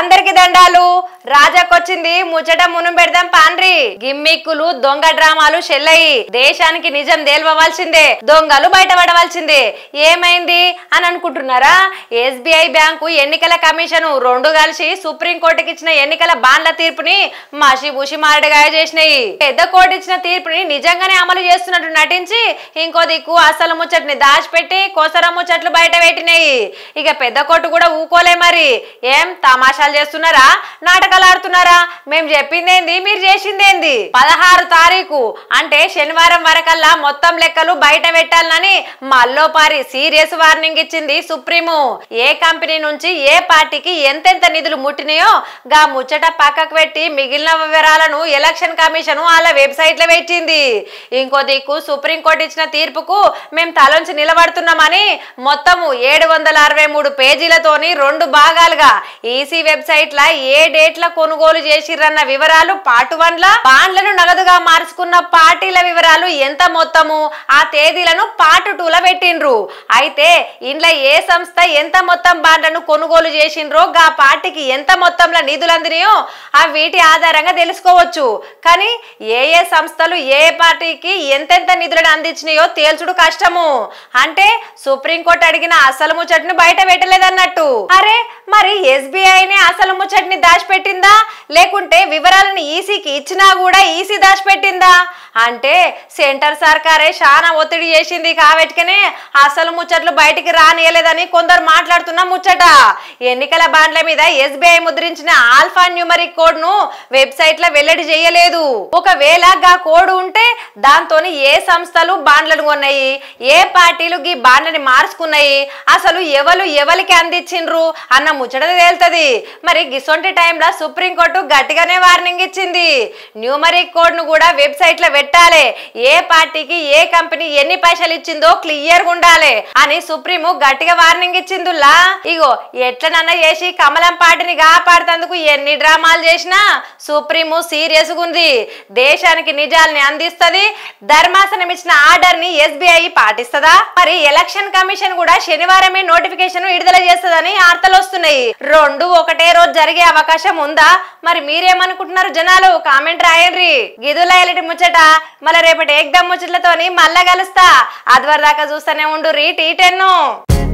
అందరికి దండాలు రాజాకొచ్చింది ముచ్చట మును పెడదాం పాండ్రి గిమ్మిక్కులు దొంగ డ్రామాలు చెల్లయి దేశానికి నిజం తేల్వవలసిందే దొంగలు బయటపడవలసిందే ఏమైంది అని అనుకుంటున్నారా ఎస్బీఐ బ్యాంకు ఎన్నికల కమిషన్ రెండు కలిసి సుప్రీంకోర్టుకి ఇచ్చిన ఎన్నికల బాండ్ల తీర్పుని మసిబూసి మారడగాయ చేసినాయి పెద్ద కోర్టు ఇచ్చిన తీర్పుని నిజంగానే అమలు చేస్తున్నట్టు నటించి ఇంకో దిక్కు అసలు ముచ్చట్ని దాచిపెట్టి కోసర ముచ్చట్లు బయట పెట్టినాయి ఇక పెద్ద కోర్టు కూడా ఊకోలే మరి ఏం తమాషాలు చేస్తున్నారా నాటకాలు ఆడుతున్నారా మేము చెప్పిందేంది మీరు చేసిందేంది 16 తారీఖు అంటే శనివారం వరకల్లా మొత్తం లెక్కలు బయట పెట్టాలని మల్లోపారి సీరియస్ వార్నింగ్ ఇచ్చింది సుప్రీము ఏ కంపెనీ నుంచి ఏ పార్టీకి ఎంతెంత నిధులు ముట్టినాయో గా ముచ్చట పక్కకు పెట్టి మిగిలిన వివరాలను ఎలక్షన్ కమిషన్ వాళ్ళ వెబ్సైట్ లో పెట్టింది ఇంకో దిక్కు సుప్రీంకోర్టు ఇచ్చిన తీర్పుకు మేము తలంచి నిలబడుతున్నామని మొత్తము 763 పేజీలతోని 2 భాగాలుగా ఈసీ వెబ్సైట్ లా ఏ డేట్ల కొనుగోలు చేసిరన్న వివరాలు పార్ట్ 1 లా బాండ్లను నగదుగా మార్చుకున్న పార్టీల వివరాలు ఎంత మొత్తము ఆ తేదీలను పార్ట్ 2 లా పెట్టిండ్రు అయితే ఇంట్లో ఏ సంస్థ ఎంత మొత్తం బాండ్లను కొనుగోలు చేసిండ్రో గా పార్టీకి ఎంత మొత్తంలో నిధులు అందినాయో ఆ వీటి ఆధారంగా తెలుసుకోవచ్చు కానీ ఏ ఏ సంస్థలు ఏ పార్టీకి ఎంతెంత నిధులను అందించినాయో తేల్చుడు కష్టము అంటే సుప్రీంకోర్టు అడిగిన అసలు ముచ్చట్ని బయట పెట్టలేదన్నట్టు అరే మరి ఎస్బీఐనే అసలు ముచ్చట్ని దాచిపెట్టిందా లేకుంటే వివరాలను ఈసీకి ఇచ్చినా కూడా ఈసీ దాచిపెట్టిందా అంటే సెంటర్ సర్కారే చాలా ఒత్తిడి చేసింది కాబట్టినే అసలు ముచ్చట్లు బయటికి రానియలేదని కొందరు మాట్లాడుతున్న ముచ్చట ఎన్నికల బాండ్ల మీద ఎస్బీఐ ముద్రించిన ఆల్ఫా న్యూమరిక్ కోడ్ ను వెబ్సైట్ లో వెల్లడి చేయలేదు ఒకవేళ గా కోడ్ ఉంటే దాంతోని ఏ సంస్థలు బాండ్లను కొన్నాయి ఏ పార్టీలు ఈ బాండ్లని మార్చుకున్నాయి అసలు ఎవరికి అందించిండ్రు అన్న ముచ్చట తేల్తది మరి గిసొంటి టైంలో సుప్రీంకోర్టు గట్టిగానే వార్నింగ్ ఇచ్చింది న్యూమరిక్ కోడ్ ను కూడా వెబ్సైట్ లో పెట్టాలి ఏ పార్టీకి ఏ కంపెనీ ఎన్ని పైసలు ఇచ్చిందో క్లియర్ గా ఉండాలి అని సుప్రీము గట్టిగా వార్నింగ్ ఇచ్చిందుల్లా ఇగో ఎట్లనన్నా చేసి కమలం పార్టీని కాపాడుతందుకు ఎన్ని డ్రామాలు చేసినా సుప్రీము సీరియస్ గా ఉంది దేశానికి నిజాల్ని అందిస్తది ధర్మాసనం ఇచ్చిన ఆర్డర్ ని ఎస్బీఐ పాటిస్తదా మరి ఎలక్షన్ కమిషన్ కూడా శనివారమే నోటిఫికేషన్ విడుదల చేస్తదని వార్తలు వస్తున్నాయి రెండు ఒకటే రోజు జరిగే అవకాశం ఉందా మరి మీరేమనుకుంటున్నారు జనాలు కామెంట్ రాయండి గిదుల ఎలిటి ముచ్చట మళ్ళీ రేపటి ఏకదమ్ ముచ్చట్లతోని మళ్ళా కలుస్తా అదివరదాకా చూస్తూనే ఉండు రీ టీ10